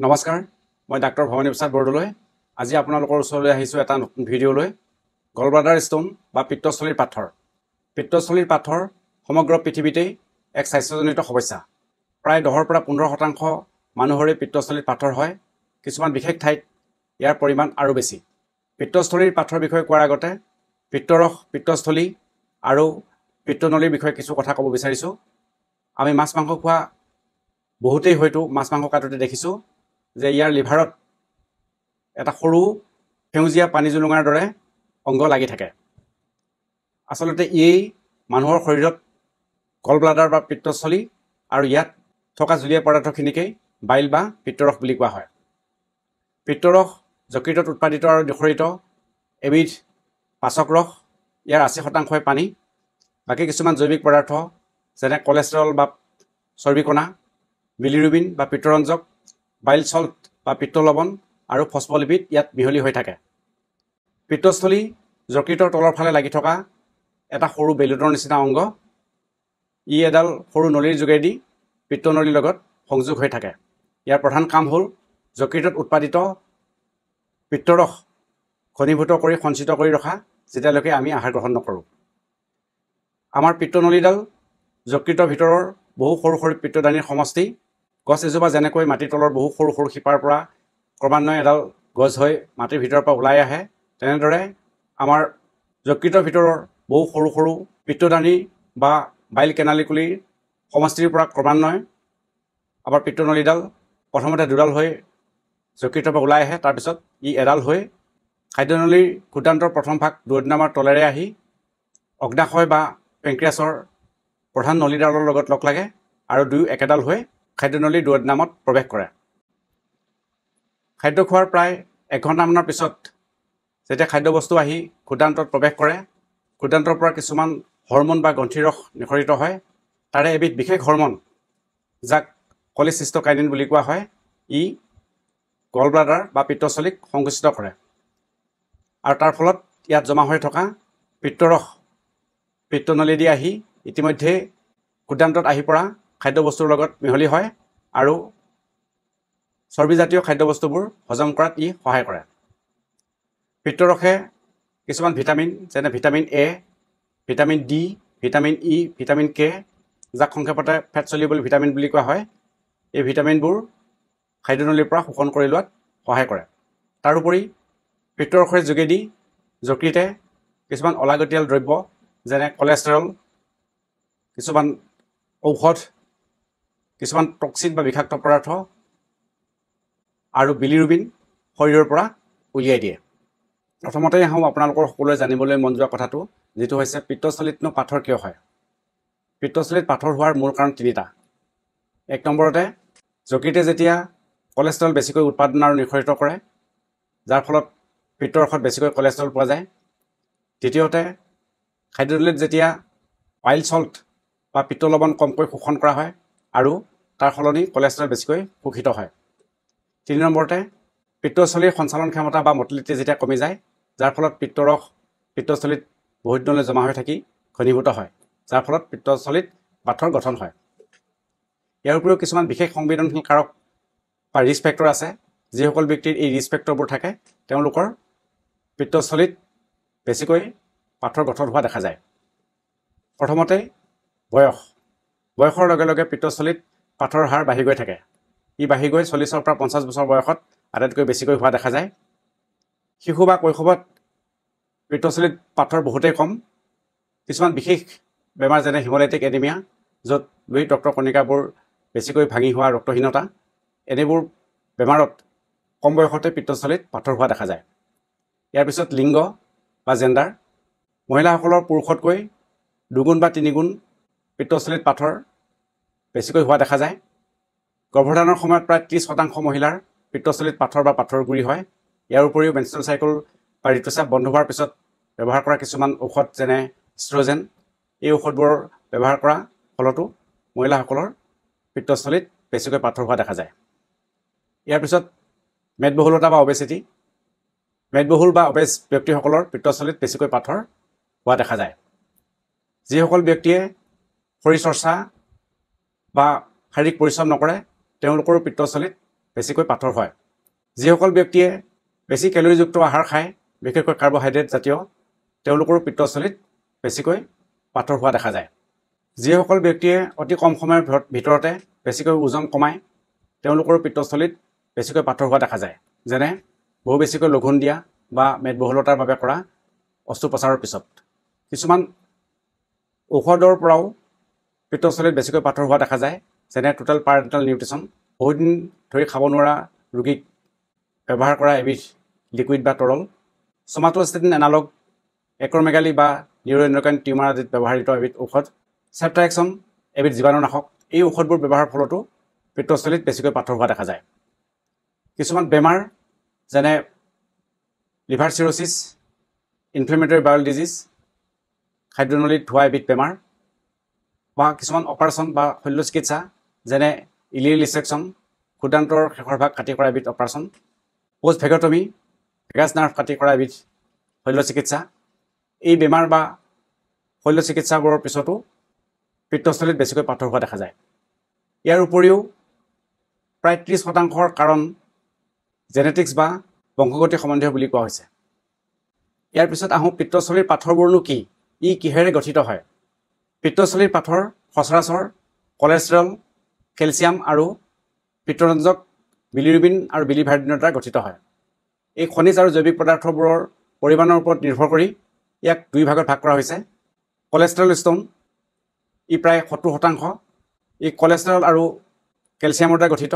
নমস্কাৰ, মই ডাক্তৰ ভৱানী প্ৰসাদ বৰদলৈ। আজি আপোনালোকৰ ওচৰলৈ আহিছোঁ এটা নতুন ভিডিঅ' লৈ। গলব্লাডাৰ ষ্টোন বা পিত্তস্থলীৰ পাথৰ। পিত্তস্থলীৰ পাথৰ সমগ্ৰ পৃথিৱীতেই এক স্বাস্থ্যজনিত সমস্যা। প্ৰায় 10ৰ পৰা 15% মানুহৰে পিত্তস্থলীত পাথৰ হয়। কিছুমান বিশেষ ঠাইত ইয়াৰ পৰিমাণ আৰু বেছি। পিত্তস্থলীৰ পাথৰ বিষয়ে কোৱাৰ আগতে পিত্তৰস, পিত্তস্থলী আৰু পিত্তনলীৰ বিষয়ে কিছু কথা ক'ব বিচাৰিছোঁ। আমি মাছ মাংস খোৱা বহুতেই হয়তো মাছ মাংস কাটোতে দেখিছোঁ যে ইয়াৰ লিভাৰত এটা সৰু সেউজীয়া পানী জুলুঙাৰ দৰে অংগ লাগি থাকে। আচলতে এই মানুহৰ শৰীৰত গলব্লাডাৰ বা পিত্তস্থলী আৰু ইয়াত থকা জুলীয়া পদাৰ্থখিনিকেই বাইল বা পিত্তৰস বুলি কোৱা হয়। পিত্তৰস যকৃতত উৎপাদিত আৰু নিঃসৰিত এবিধ পাচক ৰস। ইয়াৰ 80% পানী। বাকী কিছুমান জৈৱিক পদাৰ্থ যেনে কলেষ্ট্ৰল বা চৰ্বিকণা, বিলিৰুবিন বা পিত্তৰঞ্জক, বাইল চল্ট বা পিত্তলৱণ আৰু ফস্ফলিপিড ইয়াত মিহলি হৈ থাকে। পিত্তস্থলী যকৃতৰ তলৰ ফালে লাগি থকা এটা সৰু বেলুনৰ নিচিনা অংগ। ই এডাল সৰু নলীৰ যোগেদি পিত্তনলীৰ লগত সংযোগ হৈ থাকে। ইয়াৰ প্ৰধান কাম হ'ল যকৃতত উৎপাদিত পিত্তৰস ঘনীভূত কৰি সঞ্চিত কৰি ৰখা, যেতিয়ালৈকে আমি আহাৰ গ্ৰহণ নকৰোঁ। আমাৰ পিত্তনলীডাল যকৃতৰ ভিতৰৰ বহু সৰু সৰু পিত্তদানীৰ সমষ্টি। গছ এজোপা যেনেকৈ মাটিৰ তলৰ বহু সৰু সৰু শিপাৰ পৰা ক্ৰমান্বয়ে এডাল গছ হৈ মাটিৰ ভিতৰৰ পৰা ওলাই আহে, তেনেদৰে আমাৰ যকৃতৰ ভিতৰৰ বহু সৰু সৰু পিত্তদানী বা বাইল কেনালিকুলিৰ সমষ্টিৰ পৰা ক্ৰমান্বয়ে আমাৰ পিত্তনলীডাল প্ৰথমতে দুডাল হৈ যকৃতৰ পৰা ওলাই আহে। তাৰপিছত ই এডাল হৈ খাদ্যনলীৰ ক্ষুদ্ৰান্তৰ প্ৰথম ভাগ দুৰ্দিনামাৰ তলেৰে আহি অগ্নাশয় বা পেংক্ৰিয়াছৰ প্ৰধান নলীডালৰ লগত লগ লাগে আৰু দুয়ো একেডাল হৈ খাদ্যনলীৰ দুৰ্দিনামত প্ৰৱেশ কৰে। খাদ্য খোৱাৰ প্ৰায় 1 ঘণ্টামানৰ পিছত যেতিয়া খাদ্যবস্তু আহি ক্ষুদ্ৰান্তত প্ৰৱেশ কৰে, ক্ষুদ্ৰান্তৰ পৰা কিছুমান হৰমন বা গ্ৰন্থিৰ ৰস নিঃসৰিত হয়। তাৰে এবিধ বিশেষ হৰমন যাক কলিচিষ্টকাইনিন বুলি কোৱা হয়, ই গলব্লাডাৰ বা পিত্তস্থলীক সংকুচিত কৰে আৰু তাৰ ফলত ইয়াত জমা হৈ থকা পিত্তৰস পিত্তনলীদি আহি ইতিমধ্যে ক্ষুদ্ৰান্তত আহি পৰা খাদ্যবস্তুৰ লগত মিহলি হয় আৰু চৰ্বিজাতীয় খাদ্যবস্তুবোৰ হজম কৰাত ই সহায় কৰে। পিত্তৰসে কিছুমান ভিটামিন যেনে vitamin A, vitamin D, vitamin E, vitamin K, যাক সংক্ষেপতে ফেট চলিবল ভিটামিন বুলি কোৱা হয়, এই ভিটামিনবোৰ খাদ্যনলীৰ পৰা শোষণ কৰি লোৱাত সহায় কৰে। তাৰোপৰি পিত্তৰসৰ যোগেদি যকৃতে কিছুমান অলাগতিয়াল দ্ৰব্য যেনে কলেষ্ট্ৰল, কিছুমান ঔষধ, কিছুমান টক্সিন বা বিষাক্ত পদাৰ্থ আৰু বিলিৰুবিন শৰীৰৰ পৰা উলিয়াই দিয়ে। প্ৰথমতে আহোঁ আপোনালোকৰ সকলোৱে জানিবলৈ মন যোৱা কথাটো, যিটো হৈছে পিত্তস্থলীতনো পাথৰ কিয় হয়। পিত্তস্থলীত পাথৰ হোৱাৰ মূল কাৰণ 3টা। 1 নম্বৰতে যকৃতে যেতিয়া কলেষ্ট্ৰল বেছিকৈ উৎপাদন আৰু নিঃসৰিত কৰে, যাৰ ফলত পিত্তৰসত বেছিকৈ কলেষ্ট্ৰল পোৱা যায়। দ্বিতীয়তে খাদ্যনলীত যেতিয়া বাইল চল্ট বা পিত্তলৱণ কমকৈ শোষণ কৰা হয় আৰু তাৰ সলনি কলেষ্ট্ৰল বেছিকৈ শোষিত হয়। 3 নম্বৰতে পিত্তস্থলীৰ সঞ্চালন ক্ষমতা বা মটিলিটি যেতিয়া কমি যায়, যাৰ ফলত পিত্তৰস পিত্তস্থলীত বহুত দিনলৈ জমা হৈ থাকি ঘনীভূত হয়, যাৰ ফলত পিত্তস্থলীত পাথৰ গঠন হয়। ইয়াৰ উপৰিও কিছুমান বিশেষ সংবেদনশীল কাৰক বা ৰিস্ক ফেক্টৰ আছে। যিসকল ব্যক্তিৰ এই ৰিস্ক ফেক্টৰবোৰ থাকে, তেওঁলোকৰ পিত্তস্থলীত বেছিকৈ পাথৰ গঠন হোৱা দেখা যায়। প্ৰথমতে বয়সৰ লগে লগে পিত্তস্থলীত পাথৰৰ হাৰ বাঢ়ি গৈ থাকে। ই বাঢ়ি গৈ 40ৰ পৰা 50 বছৰ বয়সত আটাইতকৈ বেছিকৈ হোৱা দেখা যায়। শিশু বা কৈশোৰত পিত্তস্থলীত পাথৰ বহুতেই কম। কিছুমান বিশেষ বেমাৰ যেনে হিম'লাইটিক এনিমিয়া, য'ত লোহিত ৰক্তৰ কণিকাবোৰ বেছিকৈ ভাঙি হোৱা ৰক্তহীনতা, এনেবোৰ বেমাৰত কম বয়সতে পিত্তস্থলীত পাথৰ হোৱা দেখা যায়। ইয়াৰ পিছত লিংগ বা জেণ্ডাৰ। মহিলাসকলৰ পুৰুষতকৈ 2 গুণ বা 3 গুণ পিত্তস্থলীত পাথৰ বেছিকৈ হোৱা দেখা যায়। গৰ্ভধাৰণৰ সময়ত প্ৰায় 30% মহিলাৰ পিত্তস্থলীত পাথৰ বা পাথৰৰ গুৰি হয়। ইয়াৰ উপৰিও মেনষ্ট্ৰুৱেল চাইকেল বা ঋতুস্ৰাৱ বন্ধ হোৱাৰ পিছত ব্যৱহাৰ কৰা কিছুমান ঔষধ যেনে ইষ্ট্ৰজেন, এই ঔষধবোৰৰ ব্যৱহাৰ কৰা ফলতো মহিলাসকলৰ পিত্তস্থলীত বেছিকৈ পাথৰ হোৱা দেখা যায়। ইয়াৰ পিছত মেদবহুলতা বা অবেচিটি। মেদবহুল বা অবেজ ব্যক্তিসকলৰ পিত্তস্থলীত বেছিকৈ পাথৰ হোৱা দেখা যায়। যিসকল ব্যক্তিয়ে শৰীৰ চৰ্চা বা শাৰীৰিক পৰিশ্ৰম নকৰে, তেওঁলোকৰো পিত্তস্থলীত বেছিকৈ পাথৰ হয় যিসকল ব্যক্তিয়ে বেছি কেলৰিযুক্ত আহাৰ খায় বিশেষকৈ কাৰ্বহাইড্ৰেট জাতীয় তেওঁলোকৰো পিত্তথলীত বেছিকৈ পাথৰ হোৱা দেখা যায় যিসকল ব্যক্তিয়ে অতি কম সময়ৰ ভিতৰতে বেছিকৈ ওজন কমায় তেওঁলোকৰো পিত্তথলীত বেছিকৈ পাথৰ হোৱা দেখা যায় যেনে বহু বেছিকৈ লঘোণ দিয়া বা মেদবহুলতাৰ বাবে কৰা অস্ত্ৰোপচাৰৰ পিছত কিছুমান ঔষধৰ পৰাও পিত্তথলীত বেছিকৈ পাথৰ হোৱা দেখা যায় যেনে টোটেল পাৰেণ্টেল নিউট্ৰিশ্যন বহুত দিন ধৰি খাব নোৱাৰা ৰোগীক ব্যৱহাৰ কৰা এবিধ লিকুইড বা তৰল সোমাটোষ্টেটিন এনালগ একৰমেগালি বা নিউৰোএণ্ডক্ৰাইন টিউমাৰ আদিত ব্যৱহৃত এবিধ ঔষধ চেপ্টাএক্সন এবিধ জীৱাণুনাশক এই ঔষধবোৰ ব্যৱহাৰৰ ফলতো পিত্তথলীত বেছিকৈ পাথৰ হোৱা দেখা যায় কিছুমান বেমাৰ যেনে liver cirrhosis inflammatory bowel disease খাদ্যনলীত হোৱা এবিধ বেমাৰ বা কিছুমান অপাৰেশ্যন বা শল্য চিকিৎসা যেনে ইলিয়াৰ লিছেকশ্যন ক্ষুদ্ৰান্তৰ শেষৰ ভাগ কাটি কৰা এবিধ অপাৰেশ্যন পোষ্ট ভেগটমি ভেগাছ নাৰ্ভ কাটি কৰা এবিধ শল্য চিকিৎসা এই বেমাৰ বা শল্য চিকিৎসাবোৰৰ পিছতো পিত্তথলীত বেছিকৈ পাথৰ হোৱা দেখা যায় ইয়াৰ উপৰিও প্ৰায় 30% কাৰণ জেনেটিক্স বা বংশগতি সম্বন্ধীয় বুলি কোৱা হৈছে ইয়াৰ পিছত আহোঁ পিত্তথলীৰ পাথৰবোৰনো কি ই কিহেৰে গঠিত হয় পিত্তথলীৰ পাথৰ সচৰাচৰ কলেষ্ট্ৰল কেলছিয়াম আৰু পিত্তৰঞ্জক বিলিৰুবিন আৰু বিলিভাইৰিনৰ দ্বাৰা গঠিত হয় এই খনিজ আৰু জৈৱিক পদাৰ্থবোৰৰ পৰিমাণৰ ওপৰত নিৰ্ভৰ কৰি ইয়াক দুই ভাগত ভাগ কৰা হৈছে কলেষ্ট্ৰল ষ্টোন ই প্ৰায় 70% ই কলেষ্ট্ৰল আৰু কেলছিয়ামৰ দ্বাৰা গঠিত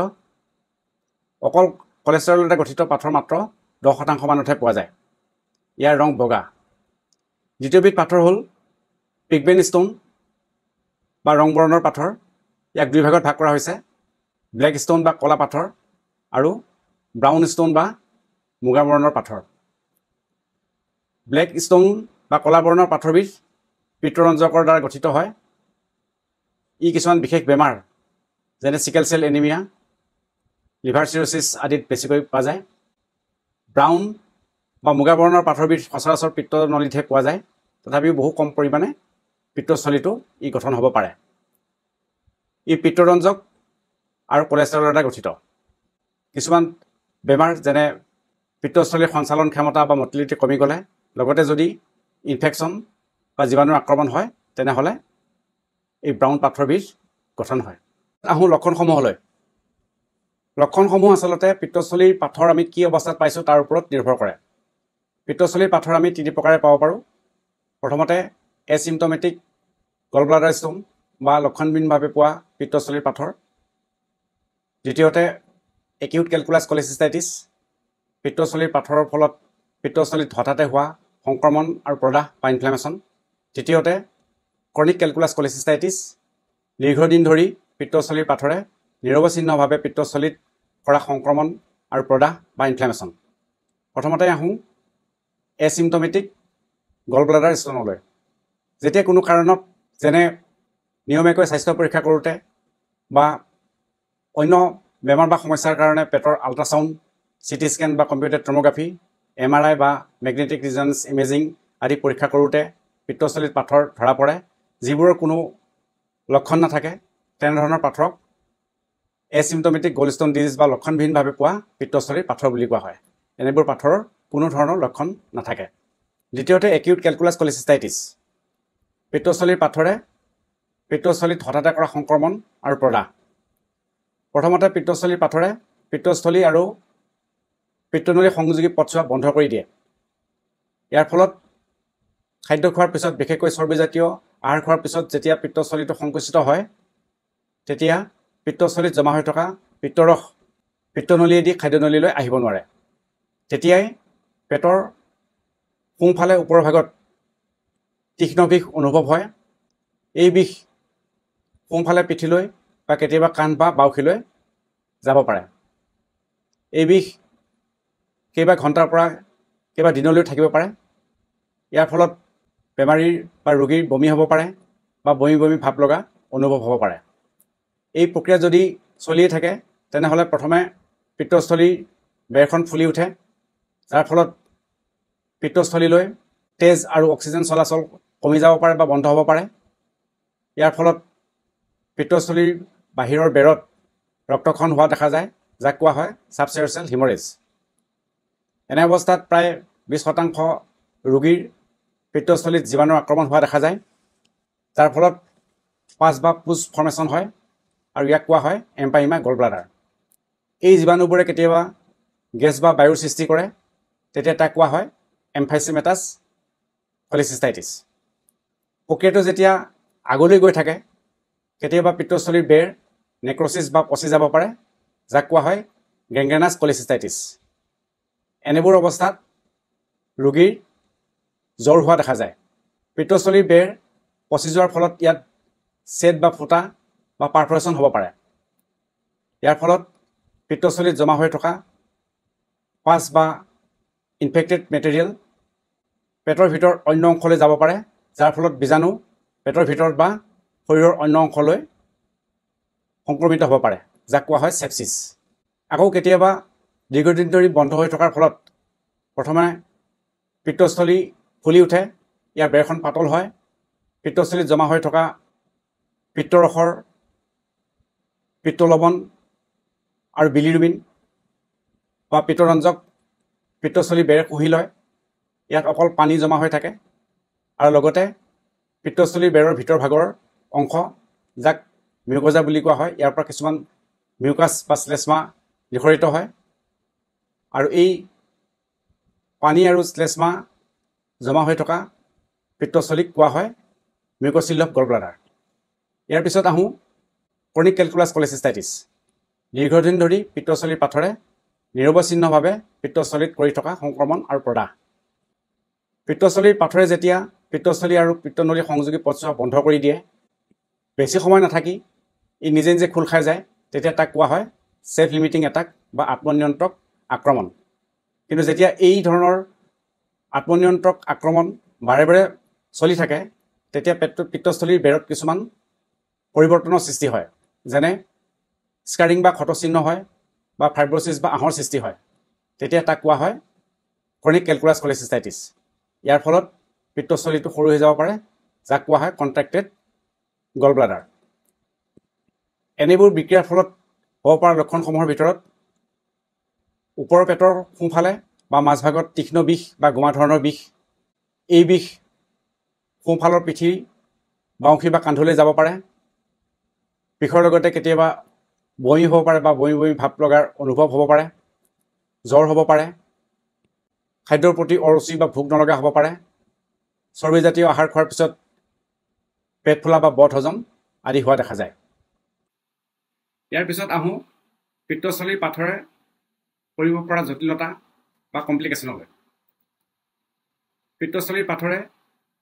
অকল কলেষ্ট্ৰলৰ দ্বাৰা গঠিত পাথৰ মাত্ৰ 10% মানতহে পোৱা যায় ইয়াৰ ৰং বগা দ্বিতীয়বিধ পাথৰ হ'ল পিগমেন ষ্টোন বা ৰং বৰণৰ পাথৰ ইয়াক দুই ভাগত ভাগ কৰা হৈছে ব্লেক ষ্টোন বা কলা পাথৰ আৰু ব্ৰাউন ষ্টোন বা মুগা বৰণৰ পাথৰ ব্লেক ষ্টোন বা কলা বৰণৰ পাথৰবিধ পিত্তৰঞ্জকৰ দ্বাৰা গঠিত হয় ই কিছুমান বিশেষ বেমাৰ যেনে sickle cell anaemia liver cirrhosis আদিত বেছিকৈ পোৱা যায় ব্ৰাউন বা মুগা বৰণৰ পাথৰবিধ সচৰাচৰ পিত্তনলীতহে পোৱা যায় তথাপিও বহু কম পৰিমাণে পিত্তথলীতো ই গঠন হ'ব পাৰে ই পিত্তৰঞ্জক আৰু কলেষ্ট্ৰলৰ দ্বাৰা গঠিত কিছুমান বেমাৰ যেনে পিত্তথলীৰ সঞ্চালন ক্ষমতা বা মটিলিটি কমি গ'লে লগতে যদি ইনফেকশ্যন বা জীৱাণুৰ আক্ৰমণ হয় তেনেহ'লে এই ব্ৰাউন পাথৰবিধ গঠন হয় আহোঁ লক্ষণসমূহলৈ লক্ষণসমূহ আচলতে পিত্তথলীৰ পাথৰ আমি কি অৱস্থাত পাইছোঁ তাৰ ওপৰত নিৰ্ভৰ কৰে পিত্তথলীৰ পাথৰ আমি তিনি প্ৰকাৰে পাব পাৰোঁ প্ৰথমতে এচিম্পটমেটিক গলব্লাডাৰ ষ্টোন বা লক্ষণবিহীনভাৱে পোৱা পিত্তথলীৰ পাথৰ দ্বিতীয়তে একিউট কেলকুলাছ কলেচিষ্টাইটিছ পিত্তথলীৰ পাথৰৰ ফলত পিত্তথলীত হঠাতে হোৱা সংক্ৰমণ আৰু প্ৰদাহ বা ইনফ্লেমেশ্যন তৃতীয়তে ক্ৰনিক কেলকুলাছ কলেচিষ্টাইটিছ দীৰ্ঘদিন ধৰি পিত্তথলীৰ পাথৰে নিৰৱচ্ছিন্নভাৱে পিত্তথলীত কৰা সংক্ৰমণ আৰু প্ৰদাহ বা ইনফ্লেমেশ্যন প্ৰথমতে আহোঁ এচিম্পটমেটিক গলব্লাডাৰ ষ্টোনলৈ যেতিয়া কোনো কাৰণত যেনে নিয়মীয়াকৈ স্বাস্থ্য পৰীক্ষা কৰোঁতে বা অন্য বেমাৰ বা সমস্যাৰ কাৰণে পেটৰ আল্ট্ৰাছাউণ্ড চিটি স্কেন বা কম্পিউটাৰ টম'গ্ৰাফি MRI বা মেগনেটিক ৰিজনেঞ্চ ইমেজিং আদি পৰীক্ষা কৰোঁতে পিত্তথলীত পাথৰ ধৰা পৰে যিবোৰৰ কোনো লক্ষণ নাথাকে তেনেধৰণৰ পাথৰক এচিম্পটমেটিক গলষ্টোন ডিজিজ বা লক্ষণবিহীনভাৱে পোৱা পিত্তথলীৰ পাথৰ বুলি কোৱা হয় এনেবোৰ পাথৰৰ কোনো ধৰণৰ লক্ষণ নাথাকে দ্বিতীয়তে একিউট কেলকুলাছ কলেচিষ্টাইটিছ পিত্তথলীৰ পাথৰে পিত্তথলীত হঠাতে কৰা সংক্ৰমণ আৰু প্ৰদাহ প্ৰথমতে পিত্তথলীৰ পাথৰে পিত্তস্থলী আৰু পিত্তনলী সংযোগী পথছোৱা বন্ধ কৰি দিয়ে ইয়াৰ ফলত খাদ্য খোৱাৰ পিছত বিশেষকৈ চৰ্বিজাতীয় আহাৰ খোৱাৰ পিছত যেতিয়া পিত্তস্থলীটো সংকুচিত হয় তেতিয়া পিত্তস্থলীত জমা হৈ থকা পিত্তৰস পিত্তনলীয়েদি খাদ্যনলীলৈ আহিব নোৱাৰে তেতিয়াই পেটৰ সোঁফালে ওপৰৰ ভাগত তীক্ষ্ণ বিষ অনুভৱ হয় এই বিষ সোঁফালে পিঠিলৈ বা কেতিয়াবা কাণ বা বাউসীলৈ যাব পাৰে এই বিষ কেইবা ঘণ্টাৰ পৰা কেইবা দিনলৈও থাকিব পাৰে ইয়াৰ ফলত বেমাৰীৰ বা ৰোগীৰ বমি হ'ব পাৰে বা বমি বমি ভাৱ লগা অনুভৱ হ'ব পাৰে এই প্ৰক্ৰিয়া যদি চলিয়ে থাকে তেনেহ'লে প্ৰথমে পিত্তস্থলীৰ বেৰখন ফুলি উঠে যাৰ ফলত পিত্তস্থলীলৈ তেজ আৰু অক্সিজেন চলাচল কমি যাব পাৰে বা বন্ধ হ'ব পাৰে ইয়াৰ ফলত পিত্তস্থলীৰ বাহিৰৰ বেৰত ৰক্তক্ষৰণ হোৱা দেখা যায় যাক কোৱা হয় ছাবচেৰেব্ৰেল হিমৰেজ। এনে অৱস্থাত প্ৰায় 20% ৰোগীৰ পিত্তস্থলীত জীৱাণুৰ আক্ৰমণ হোৱা দেখা যায়, যাৰ ফলত পাছ বা পুজ ফৰ্মেশ্যন হয় আৰু ইয়াক কোৱা হয় এম্পাইমা গলব্লাডাৰ। এই জীৱাণুবোৰে কেতিয়াবা গেছ বা বায়ুৰ সৃষ্টি কৰে, তেতিয়া তাক কোৱা হয় এম্ফাইচেমেটাছ কলিচিষ্টাইটিছ। প্ৰক্ৰিয়াটো যেতিয়া আগলৈ গৈ থাকে, কেতিয়াবা পিত্তস্থলীৰ বেৰ নেক্ৰচিছ বা পচি যাব পাৰে, যাক কোৱা হয় গেংগ্ৰেনাছ কলিচিষ্টাইটিছ। এনেবোৰ অৱস্থাত ৰোগীৰ জ্বৰ হোৱা দেখা যায়। পিত্তস্থলীৰ বেৰ পচি যোৱাৰ ফলত ইয়াত ছেদ বা ফুটা বা পাৰফৰেশ্যন হ'ব পাৰে। ইয়াৰ ফলত পিত্তস্থলীত জমা হৈ থকা পাছ বা ইনফেক্টেড মেটেৰিয়েল পেটৰ ভিতৰত অন্য অংশলৈ যাব পাৰে, যাৰ ফলত বীজাণু পেটৰ ভিতৰত বা শৰীৰৰ অন্য অংশলৈ সংক্ৰমিত হ'ব পাৰে, যাক কোৱা হয় চেপচিছ। আকৌ কেতিয়াবা দীৰ্ঘদিন ধৰি বন্ধ হৈ থকাৰ ফলত প্ৰথমে পিত্তস্থলী ফুলি উঠে, ইয়াৰ বেৰখন পাতল হয়, পিত্তস্থলীত জমা হৈ থকা পিত্তৰসৰ, পিত্তলৱণ আৰু বিলিৰুবিন বা পিত্তৰঞ্জক পিত্তস্থলীৰ বেৰে শুহি লয়। ইয়াত অকল পানী জমা হৈ থাকে আৰু লগতে পিত্তস্থলীৰ বেৰৰ ভিতৰ ভাগৰ অংশ, যাক মিউকজা বুলি কোৱা হয়, ইয়াৰ পৰা কিছুমান মিউকাছ বা শ্লেষ্মা নিঃসৰিত হয় আৰু এই পানী আৰু শ্লেষ্মা জমা হৈ থকা পিত্তস্থলীক কোৱা হয় মিউক'চিল অফ গলব্লাডাৰ। ইয়াৰ পিছত আহোঁ ক্ৰনিক কেলকুলাছ কলিচিষ্টাইটিছ। দীৰ্ঘদিন ধৰি পিত্তস্থলীৰ পাথৰে নিৰৱচ্ছিন্নভাৱে পিত্তস্থলীত কৰি থকা সংক্ৰমণ আৰু প্ৰদাহ। পিত্তস্থলীৰ পাথৰে যেতিয়া পিত্তস্থলী আৰু পিত্তনলী সংযোগী পথছোৱা বন্ধ কৰি দিয়ে, বেছি সময় নাথাকি ই নিজে নিজে খোল খাই যায়, তেতিয়া তাক কোৱা হয় ছেল্ফ লিমিটিং এটাক বা আত্মনিয়ন্ত্ৰক আক্ৰমণ। কিন্তু যেতিয়া এই ধৰণৰ আত্মনিয়ন্ত্ৰক আক্ৰমণ বাৰে বাৰে চলি থাকে, তেতিয়া পিত্তস্থলীৰ বেৰত কিছুমান পৰিৱৰ্তনৰ সৃষ্টি হয়, যেনে স্কাৰিং বা ক্ষতচিহ্ন হয় বা ফাইব্ৰচিছ বা আঁহৰ সৃষ্টি হয়। তেতিয়া তাক কোৱা হয় ক্ৰনিক কেলকুলাছ কলিচিষ্টাইটিছ। ইয়াৰ ফলত পিত্তস্থলীটো সৰু হৈ যাব পাৰে, যাক কোৱা হয় কণ্ট্ৰেক্টেড গলব্লাডাৰ। এনেবোৰ বিক্ৰিয়াৰ ফলত হ'ব পৰা লক্ষণসমূহৰ ভিতৰত ওপৰৰ পেটৰ সোঁফালে বা মাজভাগত তীক্ষ্ণ বিষ বা গোমা ধৰণৰ বিষ। এই বিষ সোঁফালৰ পিঠি, বাউসী বা কান্ধলৈ যাব পাৰে। বিষৰ লগতে কেতিয়াবা বমি হ'ব পাৰে বা বমি বমি ভাৱ লগাৰ অনুভৱ হ'ব পাৰে। জ্বৰ হ'ব পাৰে। খাদ্যৰ প্ৰতি অৰুচি বা ভোক নলগা হ'ব পাৰে। চৰ্বিজাতীয় আহাৰ খোৱাৰ পিছত পেট ফুলা বা বদ হজম আদি হোৱা দেখা যায়। ইয়াৰ পিছত আহোঁ পিত্তস্থলীৰ পাথৰে কৰিব পৰা জটিলতা বা কমপ্লিকেশ্যনলৈ। পিত্তস্থলীৰ পাথৰে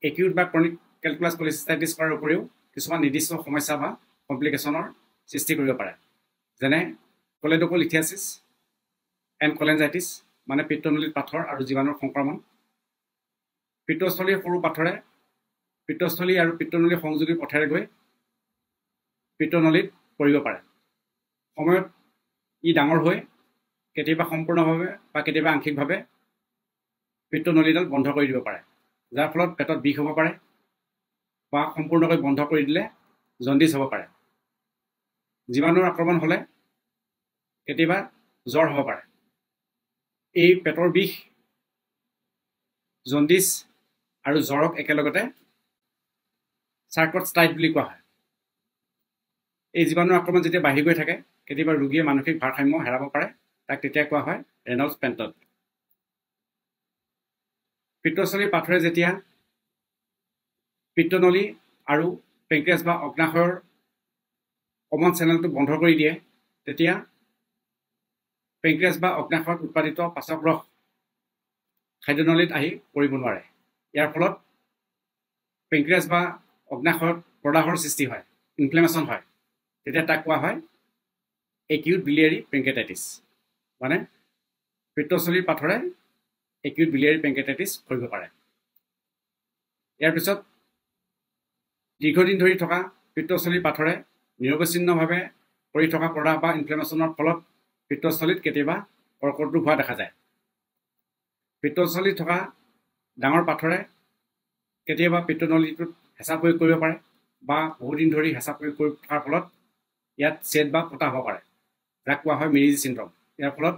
একিউট বা ক্ৰনিক কেলকুলাছ কলিচিষ্টাইটিছ কৰাৰ উপৰিও কিছুমান নিৰ্দিষ্ট সমস্যা বা কমপ্লিকেশ্যনৰ সৃষ্টি কৰিব পাৰে, যেনে কলেডোকলিথিয়াচিছ এণ্ড কলেঞ্জাইটিছ, মানে পিত্তনলীত পাথৰ আৰু জীৱাণুৰ সংক্ৰমণ। পিত্তস্থলীৰ সৰু পাথৰে পিত্তস্থলী আৰু পিত্তনলী সংযোগী পথেৰে গৈ পিত্তনলীত পৰিব পাৰে। সময়ত ই ডাঙৰ হৈ কেতিয়াবা সম্পূৰ্ণভাৱে বা কেতিয়াবা আংশিকভাৱে পিত্তনলীডাল বন্ধ কৰি দিব পাৰে, যাৰ ফলত পেটত বিষ হ'ব পাৰে বা সম্পূৰ্ণকৈ বন্ধ কৰি দিলে জণ্ডিছ হ'ব পাৰে। জীৱাণুৰ আক্ৰমণ হ'লে কেতিয়াবা জ্বৰ হ'ব পাৰে। এই পেটৰ বিষ, জণ্ডিছ আৰু জ্বৰক একেলগতে চাৰ্কট ষ্টাইট বুলি কোৱা হয়। এই জীৱাণুৰ আক্ৰমণ যেতিয়া বাঢ়ি গৈ থাকে, কেতিয়াবা ৰোগীয়ে মানসিক ভাৰসাম্য হেৰাব পাৰে, তাক তেতিয়া কোৱা হয় ৰেনল্ডছ পেণ্টন। পিত্তস্থলীৰ পাথৰে যেতিয়া পিত্তনলী আৰু পেংক্ৰিয়াছ বা অগ্নাশয়ৰ কমন চেনেলটো বন্ধ কৰি দিয়ে, তেতিয়া পেংক্ৰিয়াছ বা অগ্নাশয়ত উৎপাদিত পাচক ৰস খাদ্যনলীত আহি পৰিব নোৱাৰে। ইয়াৰ ফলত পেংক্ৰিয়াছ বা অগ্নাশয়ত প্ৰদাহৰ সৃষ্টি হয়, ইনফ্লেমেশ্যন হয়। তেতিয়া তাক কোৱা হয় একিউট বিলিয়াৰী পেংক্ৰিয়াটাইটিছ, মানে পিত্তস্থলীৰ পাথৰে একিউট বিলিয়াৰী পেংক্ৰিয়াটাইটিছ কৰিব পাৰে। ইয়াৰ পিছত দীৰ্ঘদিন ধৰি থকা পিত্তস্থলীৰ পাথৰে নিৰৱচ্ছিন্নভাৱে কৰি থকা প্ৰদাহ বা ইনফ্লেমেশ্যনৰ ফলত পিত্তস্থলীত কেতিয়াবা কৰ্কট ৰোগ হোৱা দেখা যায়। পিত্তস্থলীত থকা ডাঙৰ পাথৰে কেতিয়াবা পিত্তনলীটোত হেঁচা প্ৰয়োগ কৰিব পাৰে বা বহুদিন ধৰি হেঁচা প্ৰয়োগ কৰি থকাৰ ফলত ইয়াত ছেদ বা ফুটা হ'ব পাৰে, যাক কোৱা হয় মেৰিজি চিণ্ড্ৰম। ইয়াৰ ফলত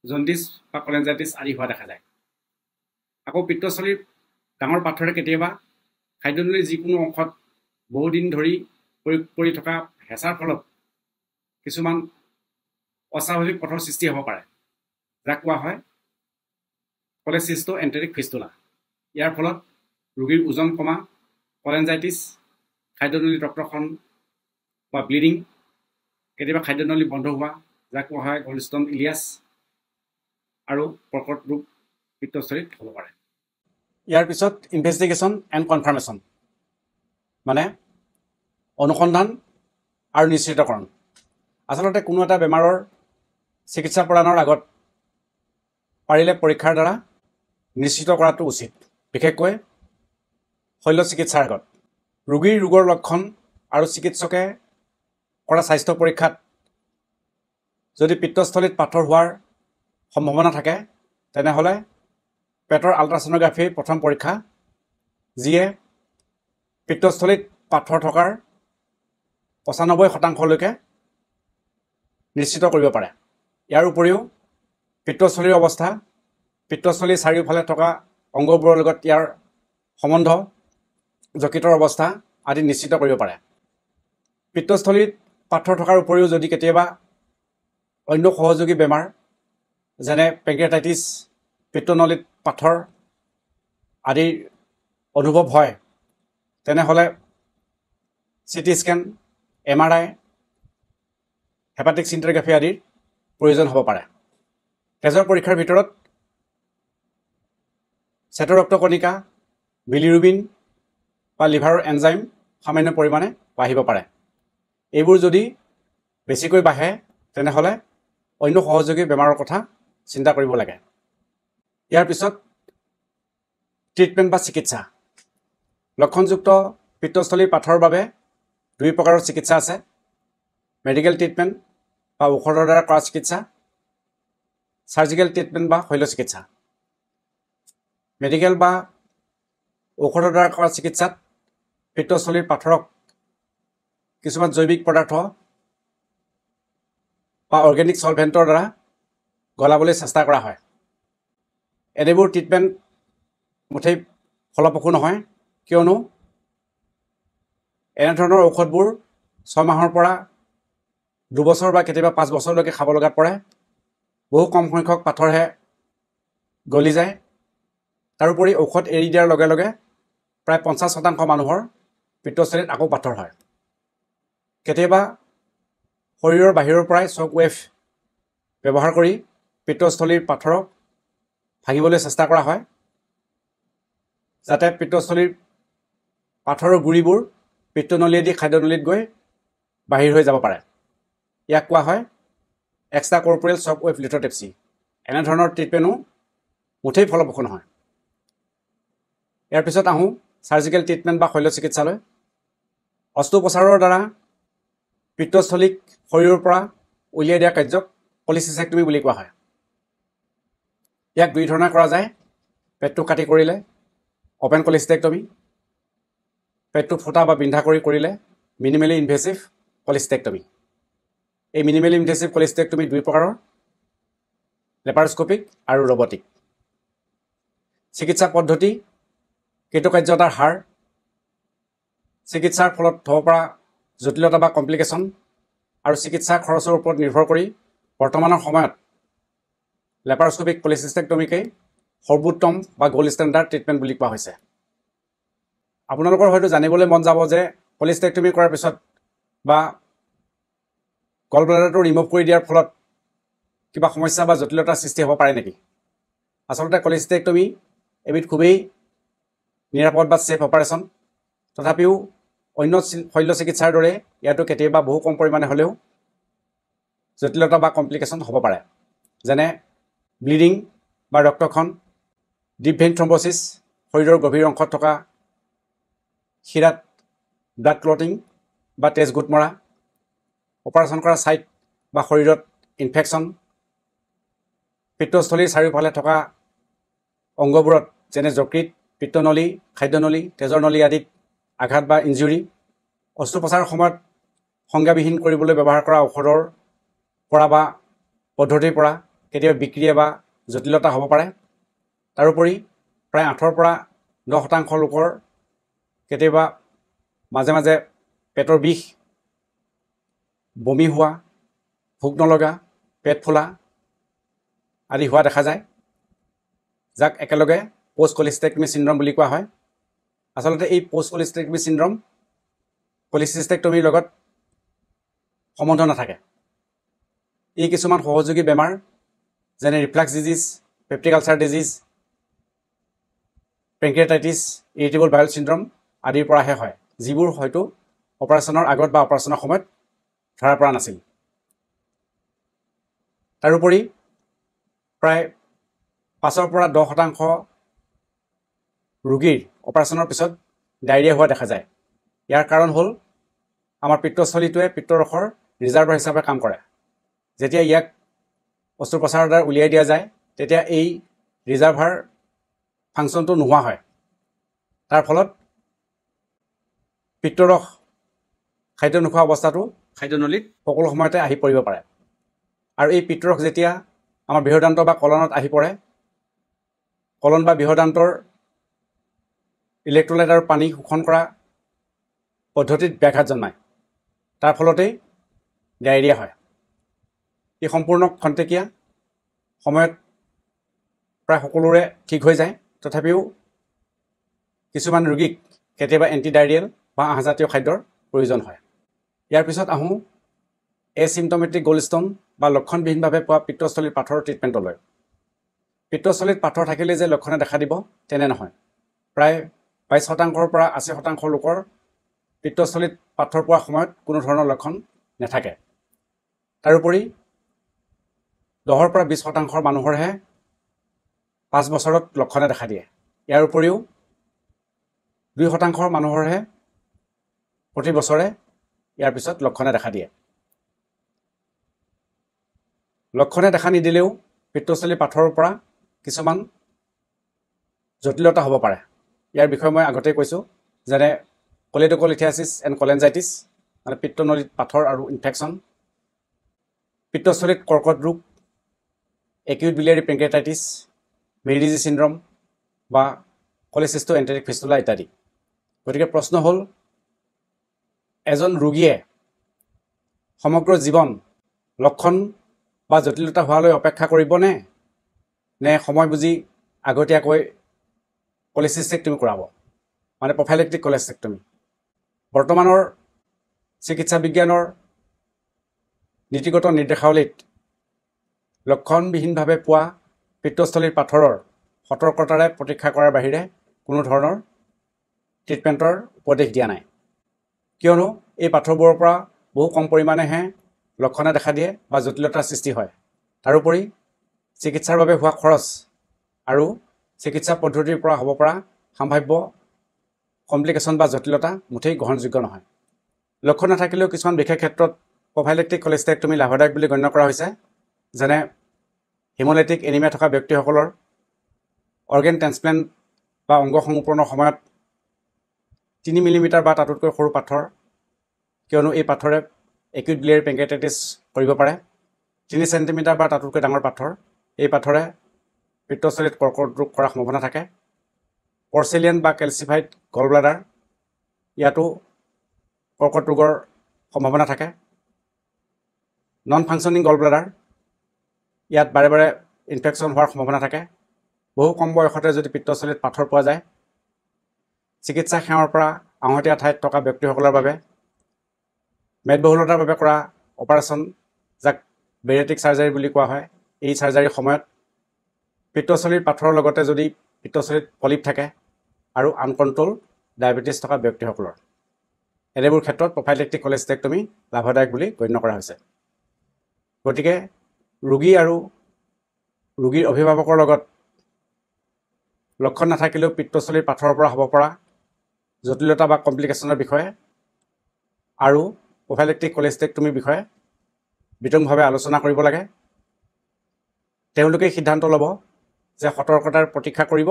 জণ্ডিছ বা কলেঞ্জাইটিছ আদি হোৱা দেখা যায়। আকৌ পিত্তথলীৰ ডাঙৰ পাথৰে কেতিয়াবা খাদ্যনলীৰ যিকোনো অংশত বহুদিন ধৰি প্ৰয়োগ কৰি থকা হেঁচাৰ ফলত কিছুমান অস্বাভাৱিক পথৰ সৃষ্টি হ'ব পাৰে, যাক কোৱা হয় কলেচিষ্টো এণ্টেৰিক ফিষ্টুলা। ইয়াৰ ফলত ৰোগীৰ ওজন কমা, কলেঞ্জাইটিছ, খাদ্যনলীৰ ৰক্তক্ষৰণ বা ব্লিডিং, কেতিয়াবা খাদ্যনলী বন্ধ হোৱা, যাক কোৱা হয় গলষ্টন ইলিয়াছ, আৰু কৰ্কট ৰোগ পিত্তথলীত হ'ব পাৰে। ইয়াৰ পিছত ইনভেষ্টিগেশ্যন এণ্ড কনফাৰ্মেশ্যন, মানে অনুসন্ধান আৰু নিশ্চিতকৰণ। আচলতে কোনো এটা বেমাৰৰ চিকিৎসা প্ৰদানৰ আগত পাৰিলে পৰীক্ষাৰ দ্বাৰা নিশ্চিত কৰাটো উচিত, বিশেষকৈ শল্য চিকিৎসাৰ আগত। ৰোগীৰ ৰোগৰ লক্ষণ আৰু চিকিৎসকে কৰা স্বাস্থ্য পৰীক্ষাত যদি পিত্তস্থলীত পাথৰ হোৱাৰ সম্ভাৱনা থাকে, তেনেহ'লে পেটৰ আল্ট্ৰাছ'ন'গ্ৰাফি প্ৰথম পৰীক্ষা, যিয়ে পিত্তস্থলীত পাথৰ থকাৰ 95% নিশ্চিত কৰিব পাৰে। ইয়াৰ উপৰিও পিত্তস্থলীৰ অৱস্থা, পিত্তস্থলীৰ চাৰিওফালে থকা অংগবোৰৰ লগত ইয়াৰ সম্বন্ধ, যকৃতৰ অৱস্থা আদি নিশ্চিত কৰিব পাৰে। পিত্তস্থলীত পাথৰ থকাৰ উপৰিও যদি কেতিয়াবা অন্য সহযোগী বেমাৰ যেনে পেংক্ৰিয়াটাইটিছ, পিত্তনলীত পাথৰ আদিৰ অনুভৱ হয়, তেনেহ'লে চিটি স্কেন, MRI, হেপাটিক চিণ্টাৰগ্ৰাফি আদিৰ প্ৰয়োজন হ'ব পাৰে। তেজৰ পৰীক্ষাৰ ভিতৰত শ্বেতৰক্তকণিকা, বিলিৰুবিন বা লিভাৰৰ এনজাইম সামান্য পৰিমাণে বাঢ়িব পাৰে। এইবোৰ যদি বেছিকৈ বাঢ়ে, তেনেহ'লে অন্য সহযোগী বেমাৰৰ কথা চিন্তা কৰিব লাগে। ইয়াৰ পিছত ট্ৰিটমেণ্ট বা চিকিৎসা। লক্ষণযুক্ত পিত্তস্থলীৰ পাথৰৰ বাবে দুই প্ৰকাৰৰ চিকিৎসা আছে: মেডিকেল ট্ৰিটমেণ্ট বা ঔষধৰ দ্বাৰা কৰা চিকিৎসা, চাৰ্জিকেল ট্ৰিটমেণ্ট বা শল্য চিকিৎসা। মেডিকেল বা ঔষধৰ দ্বাৰা কৰা চিকিৎসাত পিত্তস্থলীৰ পাথৰক কিছুমান জৈৱিক পদাৰ্থ বা অৰ্গেনিক চলভেণ্টৰ দ্বাৰা গলাবলৈ চেষ্টা কৰা হয়। এনেবোৰ ট্ৰিটমেণ্ট মুঠেই ফলপ্ৰসূ নহয়, কিয়নো এনেধৰণৰ ঔষধবোৰ 6 মাহৰ পৰা 2 বছৰ বা কেতিয়াবা 5 বছৰলৈকে খাব লগাত পৰে। বহু কম সংখ্যক পাথৰহে গলি যায়। তাৰোপৰি ঔষধ এৰি দিয়াৰ লগে লগে প্ৰায় 50% মানুহৰ পিত্তস্থলীত আকৌ পাথৰ হয়। কেতিয়াবা শৰীৰৰ বাহিৰৰ পৰাই শ্বক ৱেভ ব্যৱহাৰ কৰি পিত্তস্থলীৰ পাথৰক ভাঙিবলৈ চেষ্টা কৰা হয়, যাতে পিত্তস্থলীৰ পাথৰৰ গুৰিবোৰ পিত্তনলীয়েদি খাদ্যনলীত গৈ বাহিৰ হৈ যাব পাৰে। ইয়াক কোৱা হয় এক্সট্ৰা কৰ্পৰিয়েল শ্বক ৱেভ লিথ'ট্ৰিপ্সি। এনেধৰণৰ ট্ৰিটমেণ্টো মুঠেই ফলপ্ৰসূ নহয়। ইয়াৰ পিছত আহোঁ চাৰ্জিকেল ট্ৰিটমেণ্ট বা শল্য চিকিৎসালৈ। অস্ত্ৰোপচাৰৰ দ্বাৰা পিত্তস্থলীক শৰীৰৰ পৰা উলিয়াই দিয়া কাৰ্যক কলিচিচেক্টমী বুলি কোৱা হয়। ইয়াক দুই ধৰণে কৰা যায়: পেটটো কাটি কৰিলে অপেন কলিচিটেক্টমী, পেটটো ফুটা বা বিন্ধা কৰি কৰিলে মিনিমেলি ইনভেচিভ কলিচিটেক্টমী। এই মিনিমেলি ইনভেচিভ কলিচিটেক্টমী দুই প্ৰকাৰৰ: লেপাৰস্কোপিক আৰু ৰবটিক। চিকিৎসা পদ্ধতি, কৃতকাৰ্যতাৰ হাৰ, চিকিৎসাৰ ফলত হ'ব পৰা জটিলতা বা কমপ্লিকেশ্যন আৰু চিকিৎসা খৰচৰ ওপৰত নিৰ্ভৰ কৰি বৰ্তমানৰ সময়ত লেপাৰস্কোপিক কলিচিষ্টেক্টমীকেই সৰ্বোত্তম বা গ'ল্ড ষ্টেণ্ডাৰ্ড ট্ৰিটমেণ্ট বুলি কোৱা হৈছে। আপোনালোকৰ হয়তো জানিবলৈ মন যাব যে কলিচিষ্টেক্টমী কৰাৰ পিছত বা গল ব্লাডাৰটো ৰিমুভ কৰি দিয়াৰ ফলত কিবা সমস্যা বা জটিলতাৰ সৃষ্টি হ'ব পাৰে নেকি? আচলতে কলিচিষ্টেক্টমী এবিধ খুবেই নিৰাপদ বা ছেফ অপাৰেশ্যন। তথাপিও অন্য শল্য চিকিৎসাৰ দৰে ইয়াতো কেতিয়াবা বহু কম পৰিমাণে হ'লেও জটিলতা বা কমপ্লিকেশ্যন হ'ব পাৰে, যেনে ব্লিডিং বা ৰক্তক্ষৰণ, ডিপ ভেইন থ্ৰম্বচিছ, শৰীৰৰ গভীৰ অংশত থকা শিৰাত ব্লাড ক্লটিং বা তেজ গোট মৰা, অপাৰেশ্যন কৰা ছাইট বা শৰীৰত ইনফেকশ্যন, পিত্তস্থলীৰ চাৰিওফালে থকা অংগবোৰত যেনে যকৃত, পিত্তনলী, খাদ্যনলী, তেজৰ নলী আদিত আঘাত বা ইনজুৰি, অস্ত্ৰোপচাৰৰ সময়ত সংজ্ঞাবিহীন কৰিবলৈ ব্যৱহাৰ কৰা ঔষধৰ পৰা বা পদ্ধতিৰ পৰা কেতিয়াবা বিক্ৰিয়া বা জটিলতা হ'ব পাৰে। তাৰোপৰি প্ৰায় 8 পৰা 10% লোকৰ কেতিয়াবা মাজে মাজে পেটৰ বিষ, বমি হোৱা, ভোক নলগা, পেট ফুলা আদি হোৱা দেখা যায়, যাক একেলগে পোষ্ট কলিষ্টেক্টমি চিণ্ড্ৰম বুলি কোৱা হয়। আচলতে এই পোষ্ট কলিষ্টেক্টমি চিণ্ড্ৰম কলিচিষ্টেক্টমিৰ লগত সম্বন্ধ নাথাকে। ই কিছুমান সহযোগী বেমাৰ যেনে reflux disease, peptic ulcer disease, pancreatitis, irritable bowel syndrome আদিৰ পৰাহে হয়, যিবোৰ হয়তো অপাৰেশ্যনৰ আগত বা অপাৰেশ্যনৰ সময়ত ধৰা পৰা নাছিল। তাৰোপৰি প্ৰায় 5 পৰা 10% ৰোগীৰ অপাৰেশ্যনৰ পিছত ডায়েৰিয়া হোৱা দেখা যায়। ইয়াৰ কাৰণ হ'ল আমাৰ পিত্তস্থলীটোৱে পিত্তৰসৰ ৰিজাৰ্ভাৰ হিচাপে কাম কৰে। যেতিয়া ইয়াক অস্ত্ৰোপচাৰৰ দ্বাৰা উলিয়াই দিয়া যায়, তেতিয়া এই ৰিজাৰ্ভাৰ ফাংচনটো নোহোৱা হয়। তাৰ ফলত পিত্তৰস খাদ্য নোখোৱা অৱস্থাটো খাদ্যনলীত সকলো সময়তে আহি পৰিব পাৰে। আৰু এই পিত্তৰস যেতিয়া আমাৰ বৃহদান্ত বা কলনত আহি পৰে, কলন বা বৃহদান্তৰ ইলেক্ট্ৰলাইট আৰু পানী শোষণ কৰা পদ্ধতিত ব্যাঘাত জন্মায়। তাৰ ফলতেই ডায়েৰিয়া হয়। ই সম্পূৰ্ণ খন্তেকীয়া, সময়ত প্ৰায় সকলোৰে ঠিক হৈ যায়। তথাপিও কিছুমান ৰোগীক কেতিয়াবা এণ্টিডায়েৰিয়েল বা আহজাতীয় খাদ্যৰ প্ৰয়োজন হয়। ইয়াৰ পিছত আহোঁ এচিমটমেটিক গ'ল্ড ষ্টোন বা লক্ষণবিহীনভাৱে পোৱা পিত্তস্থলীৰ পাথৰৰ ট্ৰিটমেণ্টলৈ। পিত্তস্থলীত পাথৰ থাকিলে যে লক্ষণে দেখা দিব তেনে নহয়। প্ৰায় 22% পৰা 80% লোকৰ পিত্তস্থলীত পাথৰ পোৱাৰ সময়ত কোনো ধৰণৰ লক্ষণ নাথাকে। তাৰোপৰি 10 পৰা 20% মানুহৰহে 5 বছৰত লক্ষণে দেখা দিয়ে। ইয়াৰ উপৰিও 2% মানুহৰহে প্ৰতি বছৰে ইয়াৰ পিছত লক্ষণে দেখা দিয়ে। লক্ষণে দেখা নিদিলেও পিত্তস্থলীৰ পাথৰৰ পৰা কিছুমান জটিলতা হ'ব পাৰে। ইয়াৰ বিষয়ে মই আগতেই কৈছোঁ, যেনে কলিডোকলিথিয়াচিছ এণ্ড কলেঞ্জাইটিছ, মানে পিত্তনলীত পাথৰ আৰু ইনফেকশ্যন, পিত্তস্থলীত কৰ্কট ৰোগ, একিউট বিলিয়াৰী পেংক্ৰিয়াটাইটিছ, মেৰিডিজি চিণ্ড্ৰম বা কলিচিষ্টো এণ্টেৰিক ফিষ্টুলা ইত্যাদি। গতিকে প্ৰশ্ন হ'ল, এজন ৰোগীয়ে সমগ্ৰ জীৱন লক্ষণ বা জটিলতা হোৱালৈ অপেক্ষা কৰিবনে, নে সময় বুজি আগতীয়াকৈ কলিচিষ্টেক্টমি কৰাব, মানে প্ৰফাইলেক্টিক কলিচিষ্টেক্টমি? বৰ্তমানৰ চিকিৎসা বিজ্ঞানৰ নীতিগত নিৰ্দেশাৱলীত লক্ষণবিহীনভাৱে পোৱা পিত্তস্থলীৰ পাথৰৰ সতৰ্কতাৰে পৰীক্ষা কৰাৰ বাহিৰে কোনো ধৰণৰ ট্ৰিটমেণ্টৰ উপদেশ দিয়া নাই। কিয়নো এই পাথৰবোৰৰ পৰা বহু কম পৰিমাণেহে লক্ষণে দেখা দিয়ে বা জটিলতাৰ সৃষ্টি হয়। তাৰোপৰি চিকিৎসাৰ বাবে হোৱা খৰচ আৰু চিকিৎসা পদ্ধতিৰ পৰা হ'ব পৰা সম্ভাৱ্য কমপ্লিকেশ্যন বা জটিলতা মুঠেই গ্ৰহণযোগ্য নহয়। লক্ষণ নাথাকিলেও কিছুমান বিশেষ ক্ষেত্ৰত প্ৰফাইলেক্টিক কলিচিষ্টেক্টমি লাভদায়ক বুলি গণ্য কৰা হৈছে, যেনে হিমোলাইটিক এনিমিয়া থকা ব্যক্তিসকলৰ অৰ্গেন ট্ৰেন্সপ্লেণ্ট বা অংগ সংপূৰ্ণৰ সময়ত 3 মিলিমিটাৰ বা তাতোতকৈ সৰু পাথৰ, কিয়নো এই পাথৰে একিউট বিলিয়াৰী পেংক্ৰিয়াটাইটিছ কৰিব পাৰে। 3 চেণ্টিমিটাৰ বা তাতোতকৈ ডাঙৰ পাথৰ, এই পাথৰে পিত্তস্থলীত কৰ্কট ৰোগ কৰাৰ সম্ভাৱনা থাকে। পৰ্চেলিয়ান বা কেলচিফাইড গলব্লাডাৰ, ইয়াতো কৰ্কট ৰোগৰ সম্ভাৱনা থাকে। নন ফাংচনিং গলব্লাডাৰ, ইয়াত বাৰে বাৰে ইনফেকশ্যন হোৱাৰ সম্ভাৱনা থাকে। বহু কম বয়সতে যদি পিত্তস্থলীত পাথৰ পোৱা যায়, চিকিৎসা সেৱাৰ পৰা আওহতীয়া ঠাইত থকা ব্যক্তিসকলৰ বাবে মেদবহুলতাৰ বাবে কৰা অপাৰেশ্যন, যাক বেৰেটিক চাৰ্জাৰী বুলি কোৱা হয়, এই চাৰ্জাৰীৰ সময়ত পিত্তস্থলীৰ পাথৰৰ লগতে যদি পিত্তস্থলীত পলিপ থাকে আৰু আনকণ্ট্ৰল ডায়েবেটিছ থকা ব্যক্তিসকলৰ, এনেবোৰ ক্ষেত্ৰত প্ৰফাইলেক্টিক কলিচিষ্টেক্টমি লাভদায়ক বুলি গণ্য কৰা হৈছে। গতিকে ৰোগী আৰু ৰোগীৰ অভিভাৱকৰ লগত লক্ষণ নাথাকিলেও পিত্তস্থলীৰ পাথৰৰ পৰা হ'ব পৰা জটিলতা বা কমপ্লিকেশ্যনৰ বিষয়ে আৰু প্ৰফাইলেক্টিক কলিচিষ্টেক্টমিৰ বিষয়ে বিতংভাৱে আলোচনা কৰিব লাগে। তেওঁলোকেই সিদ্ধান্ত ল'ব যে সতৰ্কতাৰ প্ৰতীক্ষা কৰিব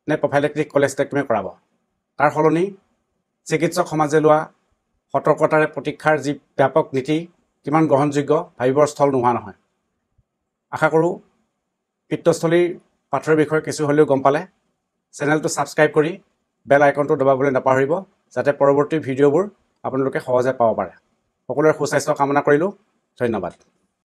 নে প্ৰফাইলেক্টিক কলিচিষ্টেক্টমি কৰাব। তাৰ সলনি চিকিৎসক সমাজে লোৱা সতৰ্কতাৰে প্ৰতীক্ষাৰ যি ব্যাপক নীতি, কিমান গ্ৰহণযোগ্য ভাবিবৰ স্থল নোহোৱা নহয়। আশা কৰোঁ পিত্তস্থলীৰ পাথৰৰ বিষয়ে কিছু হ'লেও গম পালে। চেনেলটো ছাবস্ক্ৰাইব কৰি বেল আইকনটো দবাবলৈ নাপাহৰিব, যাতে পৰৱৰ্তী ভিডিঅ'বোৰ আপোনালোকে সহজে পাব পাৰে। সকলোৰে সুস্বাস্থ্য কামনা কৰিলোঁ। ধন্যবাদ।